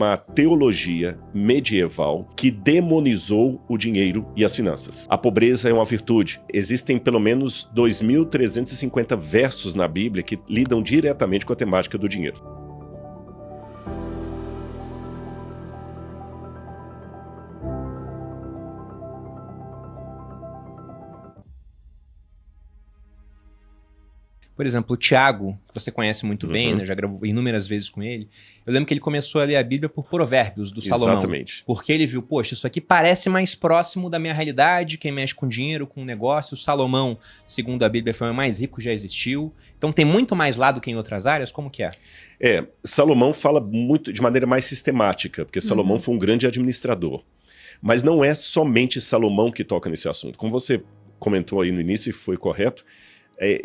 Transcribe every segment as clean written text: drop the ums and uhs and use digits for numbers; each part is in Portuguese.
uma teologia medieval que demonizou o dinheiro e as finanças. A pobreza é uma virtude. Existem pelo menos 2.350 versos na Bíblia que lidam diretamente com a temática do dinheiro. Por exemplo, o Tiago, que você conhece muito bem, né? Já gravou inúmeras vezes com ele. Eu lembro que ele começou a ler a Bíblia por Provérbios, do Salomão. Exatamente. Porque ele viu, poxa, isso aqui parece mais próximo da minha realidade, quem mexe com dinheiro, com negócio. O Salomão, segundo a Bíblia, foi o mais rico que já existiu. Então tem muito mais lá do que em outras áreas? Como que é? Salomão fala muito de maneira mais sistemática, porque Salomão foi um grande administrador. Mas não é somente Salomão que toca nesse assunto. Como você comentou aí no início e foi correto,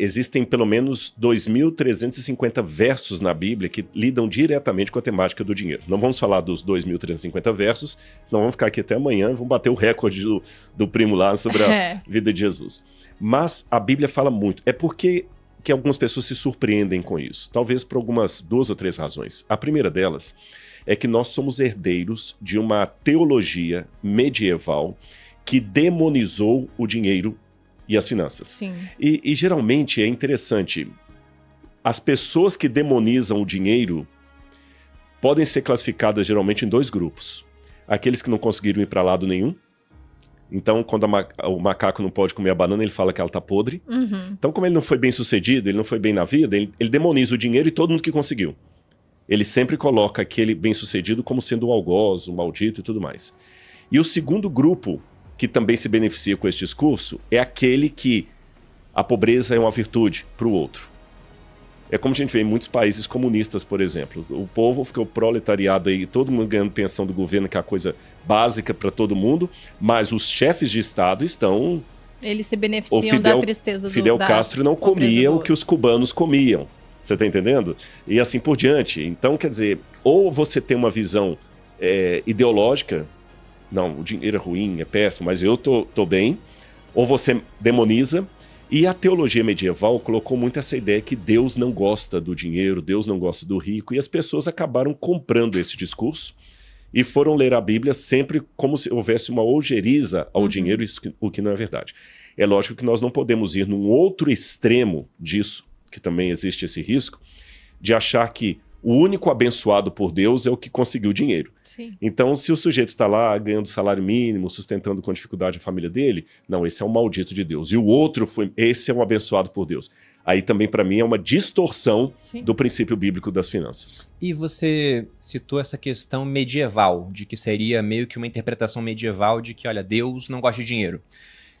existem pelo menos 2.350 versos na Bíblia que lidam diretamente com a temática do dinheiro. Não vamos falar dos 2.350 versos, senão vamos ficar aqui até amanhã e vamos bater o recorde do primo lá sobre a vida de Jesus. Mas a Bíblia fala muito. É porque que algumas pessoas se surpreendem com isso. Talvez por algumas 2 ou 3 razões. A primeira delas é que nós somos herdeiros de uma teologia medieval que demonizou o dinheiro e as finanças. Sim. E geralmente é interessante, as pessoas que demonizam o dinheiro podem ser classificadas geralmente em 2 grupos. Aqueles que não conseguiram ir para lado nenhum. Então, quando o macaco não pode comer a banana, ele fala que ela tá podre. Então, como ele não foi bem sucedido, ele não foi bem na vida, ele demoniza o dinheiro e todo mundo que conseguiu. Ele sempre coloca aquele bem sucedido como sendo um algoz, um maldito e tudo mais. E o segundo grupo que também se beneficia com esse discurso, é aquele que a pobreza é uma virtude para o outro. É como a gente vê em muitos países comunistas, por exemplo. O povo ficou proletariado aí, todo mundo ganhando pensão do governo, que é a coisa básica para todo mundo, mas os chefes de Estado estão... Eles se beneficiam da tristeza do Fidel Castro não comia o que os cubanos comiam. Você está entendendo? E assim por diante. Então, quer dizer, ou você tem uma visão ideológica, não, o dinheiro é ruim, é péssimo, mas eu tô bem, ou você demoniza. E a teologia medieval colocou muito essa ideia que Deus não gosta do dinheiro, Deus não gosta do rico, e as pessoas acabaram comprando esse discurso e foram ler a Bíblia sempre como se houvesse uma ojeriza ao dinheiro, o que não é verdade. É lógico que nós não podemos ir num outro extremo disso, que também existe esse risco, de achar que o único abençoado por Deus é o que conseguiu dinheiro. Sim. Então, se o sujeito está lá ganhando salário mínimo, sustentando com dificuldade a família dele, não, esse é um maldito de Deus. E o outro, esse é um abençoado por Deus. Aí também, para mim, é uma distorção do princípio bíblico das finanças. E você citou essa questão medieval, de que seria meio que uma interpretação medieval de que, olha, Deus não gosta de dinheiro.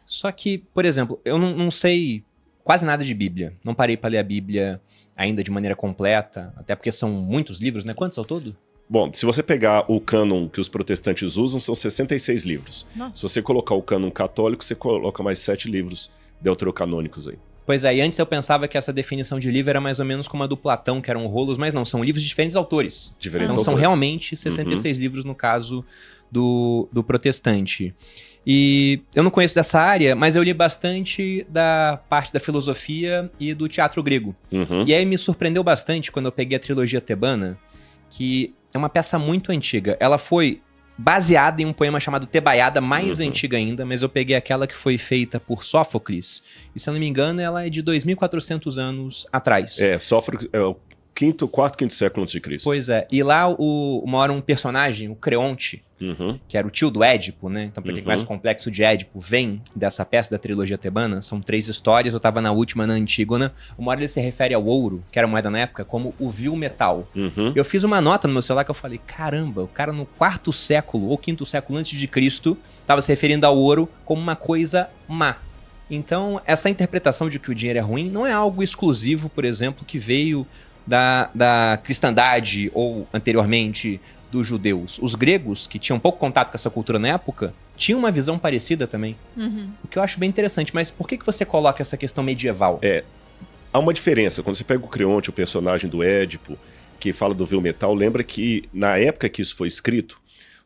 Só que, por exemplo, eu não sei quase nada de Bíblia. Não parei para ler a Bíblia ainda de maneira completa, até porque são muitos livros, né? Quantos ao todo? Bom, se você pegar o cânon que os protestantes usam, são 66 livros. Nossa. Se você colocar o cânon católico, você coloca mais 7 livros deuterocanônicos aí. Pois é, e antes eu pensava que essa definição de livro era mais ou menos como a do Platão, que eram rolos, mas não, são livros de diferentes autores. Então são realmente 66 livros no caso do protestante. E eu não conheço dessa área, mas eu li bastante da parte da filosofia e do teatro grego. E aí me surpreendeu bastante quando eu peguei a trilogia tebana, que é uma peça muito antiga. Ela foi baseada em um poema chamado Tebaiada, mais antiga ainda, mas eu peguei aquela que foi feita por Sófocles. E se eu não me engano, ela é de 2.400 anos atrás. Sófocles é o quarto, quinto século antes de Cristo. Pois é. E lá mora um personagem, o Creonte, que era o tio do Édipo, né? Então, porque mais complexo de Édipo vem dessa peça da trilogia tebana. São 3 histórias, eu tava na última, na Antígona. Uma hora ele se refere ao ouro, que era moeda na época, como o vil metal. Eu fiz uma nota no meu celular que eu falei, caramba, o cara no 4º século ou 5º século antes de Cristo tava se referindo ao ouro como uma coisa má. Então, essa interpretação de que o dinheiro é ruim não é algo exclusivo, por exemplo, que veio da cristandade ou, anteriormente, dos judeus. Os gregos, que tinham pouco contato com essa cultura na época, tinham uma visão parecida também. O que eu acho bem interessante. Mas por que você coloca essa questão medieval? Há uma diferença. Quando você pega o Creonte, o personagem do Édipo, que fala do vil metal, lembra que, na época que isso foi escrito,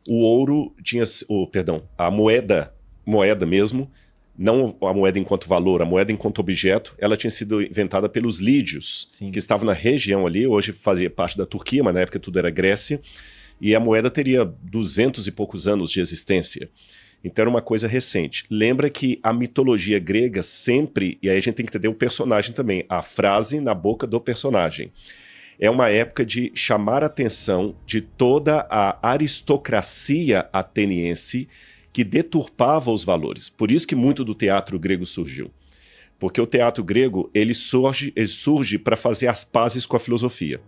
o ouro tinha... a moeda mesmo, não a moeda enquanto valor, a moeda enquanto objeto, ela tinha sido inventada pelos lídios, que estavam na região ali, hoje fazia parte da Turquia, mas na época tudo era Grécia, e a moeda teria 200 e poucos anos de existência. Então era uma coisa recente. Lembra que a mitologia grega sempre, e aí a gente tem que entender o personagem também, a frase na boca do personagem. É uma época de chamar a atenção de toda a aristocracia ateniense que deturpava os valores. Por isso que muito do teatro grego surgiu. Porque o teatro grego ele surge para fazer as pazes com a filosofia.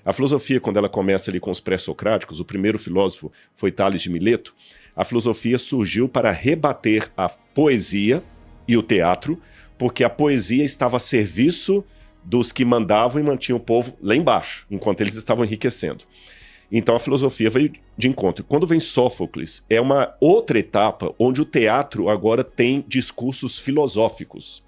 A filosofia, quando ela começa ali com os pré-socráticos, o primeiro filósofo foi Tales de Mileto, a filosofia surgiu para rebater a poesia e o teatro, porque a poesia estava a serviço dos que mandavam e mantinham o povo lá embaixo, enquanto eles estavam enriquecendo. Então a filosofia veio de encontro. Quando vem Sófocles, é uma outra etapa onde o teatro agora tem discursos filosóficos.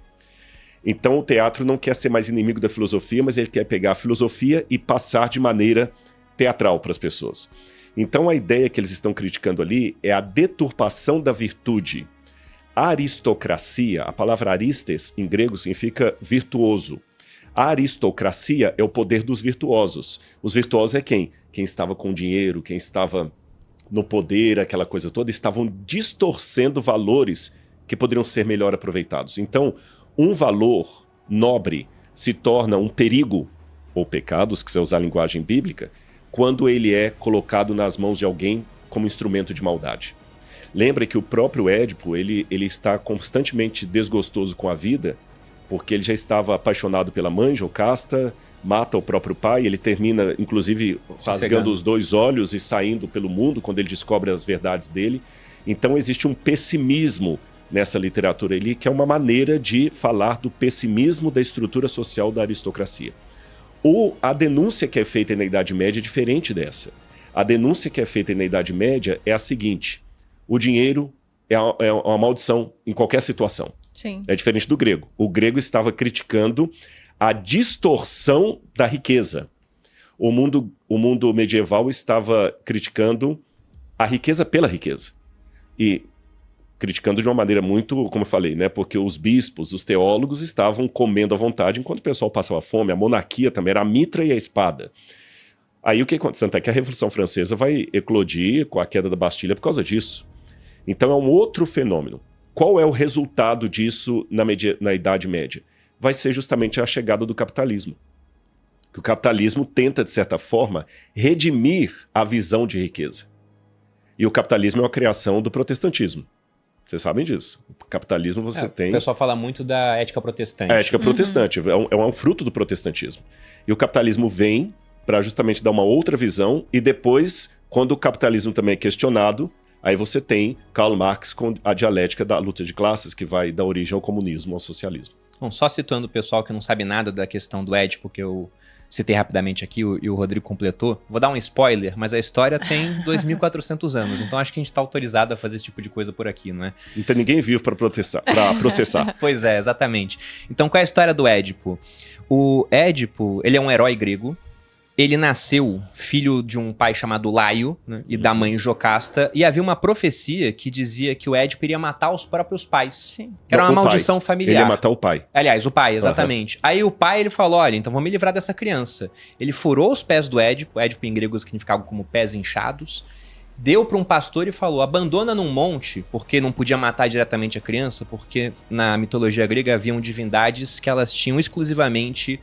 Então o teatro não quer ser mais inimigo da filosofia, mas ele quer pegar a filosofia e passar de maneira teatral para as pessoas. Então a ideia que eles estão criticando ali é a deturpação da virtude. A aristocracia, a palavra aristes em grego significa virtuoso. A aristocracia é o poder dos virtuosos. Os virtuosos é quem? Quem estava com dinheiro, quem estava no poder, aquela coisa toda, estavam distorcendo valores que poderiam ser melhor aproveitados. Então, um valor nobre se torna um perigo, ou pecado, se quiser usar a linguagem bíblica, quando ele é colocado nas mãos de alguém como instrumento de maldade. Lembra que o próprio Édipo, ele está constantemente desgostoso com a vida, porque ele já estava apaixonado pela mãe, Jocasta, mata o próprio pai, ele termina, inclusive, rasgando os 2 olhos e saindo pelo mundo quando ele descobre as verdades dele. Então existe um pessimismo nessa literatura ali, que é uma maneira de falar do pessimismo da estrutura social da aristocracia. A denúncia que é feita na Idade Média é diferente dessa. A denúncia que é feita na Idade Média é a seguinte: o dinheiro é uma maldição em qualquer situação. Sim. É diferente do grego. O grego estava criticando a distorção da riqueza. O mundo medieval estava criticando a riqueza pela riqueza. E criticando de uma maneira muito, como eu falei, né? Porque os bispos, os teólogos estavam comendo à vontade enquanto o pessoal passava fome. A monarquia também era a mitra e a espada. Aí o que acontece? Tanto é que a Revolução Francesa vai eclodir com a queda da Bastilha por causa disso. Então é um outro fenômeno. Qual é o resultado disso na Idade Média? Vai ser justamente a chegada do capitalismo. Que o capitalismo tenta, de certa forma, redimir a visão de riqueza. E o capitalismo é a criação do protestantismo. Vocês sabem disso. O capitalismo você tem... O pessoal fala muito da ética protestante. A ética protestante, é um fruto do protestantismo. E o capitalismo vem para justamente dar uma outra visão, e depois, quando o capitalismo também é questionado, aí você tem Karl Marx com a dialética da luta de classes, que vai dar origem ao comunismo, ao socialismo. Bom, só citando o pessoal que não sabe nada da questão do Édipo, que eu citei rapidamente aqui e o Rodrigo completou, vou dar um spoiler, mas a história tem 2.400 anos, então acho que a gente está autorizado a fazer esse tipo de coisa por aqui, não é? Não tem ninguém vivo para processar. Pois é, exatamente. Então qual é a história do Édipo? O Édipo, ele é um herói grego. Ele nasceu filho de um pai chamado Laio, né, e da mãe Jocasta, e havia uma profecia que dizia que o Édipo iria matar os próprios pais. Sim. Que era uma maldição familiar. Ele ia matar o pai. Aliás, o pai, exatamente. Aí o pai, ele falou, olha, então vamos me livrar dessa criança. Ele furou os pés do Édipo, Édipo em grego significava como pés inchados, deu para um pastor e falou, abandona num monte, porque não podia matar diretamente a criança, porque na mitologia grega haviam divindades que elas tinham exclusivamente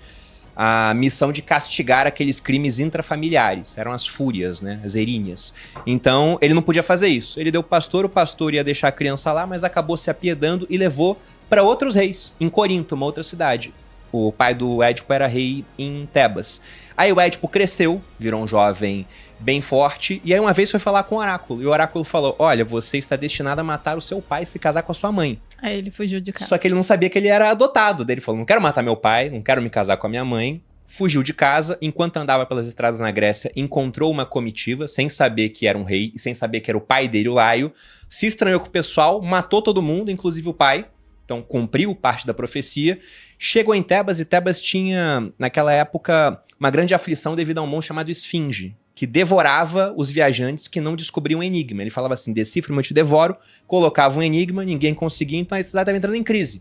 a missão de castigar aqueles crimes intrafamiliares. Eram as fúrias, né? As erinhas. Então, ele não podia fazer isso. Ele deu pro pastor, o pastor ia deixar a criança lá, mas acabou se apiedando e levou para outros reis, em Corinto, uma outra cidade. O pai do Édipo era rei em Tebas. Aí o Édipo cresceu, virou um jovem bem forte, e aí uma vez foi falar com o oráculo, e o oráculo falou, olha, você está destinado a matar o seu pai e se casar com a sua mãe. Aí ele fugiu de casa. Só que ele não sabia que ele era adotado. Daí ele falou, não quero matar meu pai, não quero me casar com a minha mãe. Fugiu de casa, enquanto andava pelas estradas na Grécia, encontrou uma comitiva, sem saber que era um rei, e sem saber que era o pai dele, o Laio, se estranhou com o pessoal, matou todo mundo, inclusive o pai. Então cumpriu parte da profecia, chegou em Tebas, e Tebas tinha, naquela época, uma grande aflição devido a um monstro chamado Esfinge, que devorava os viajantes que não descobriam um enigma. Ele falava assim, decifra-me, eu te devoro, colocava um enigma, ninguém conseguia, então a cidade estava entrando em crise.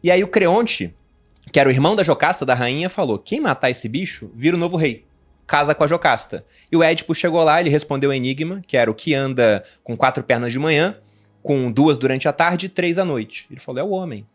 E aí o Creonte, que era o irmão da Jocasta, da rainha, falou, quem matar esse bicho, vira o novo rei. casa com a Jocasta. E o Édipo chegou lá, ele respondeu o enigma, que era o que anda com 4 pernas de manhã, com 2 durante a tarde e 3 à noite. Ele falou, é o homem.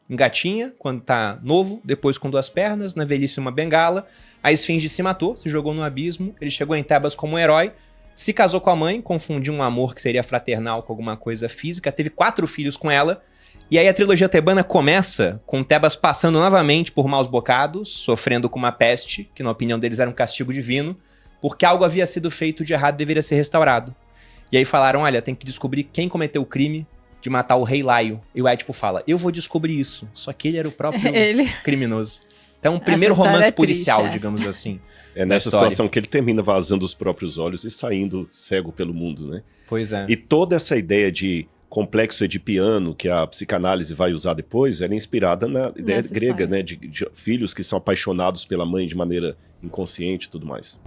Engatinha, quando tá novo, depois com 2 pernas, na velhice uma bengala. A esfinge se matou, se jogou no abismo, ele chegou em Tebas como um herói, se casou com a mãe, confundiu um amor que seria fraternal com alguma coisa física, teve 4 filhos com ela, e aí a trilogia tebana começa com Tebas passando novamente por maus bocados, sofrendo com uma peste, que na opinião deles era um castigo divino, porque algo havia sido feito de errado e deveria ser restaurado. E aí falaram, olha, tem que descobrir quem cometeu o crime de matar o rei Laio. E o Édipo fala, eu vou descobrir isso. Só que ele era o próprio criminoso. Então, o primeiro romance policial, triste, digamos assim. É nessa situação que ele termina vazando os próprios olhos e saindo cego pelo mundo, né? Pois é. E toda essa ideia de complexo edipiano que a psicanálise vai usar depois, era inspirada na ideia grega, né? De filhos que são apaixonados pela mãe de maneira inconsciente e tudo mais.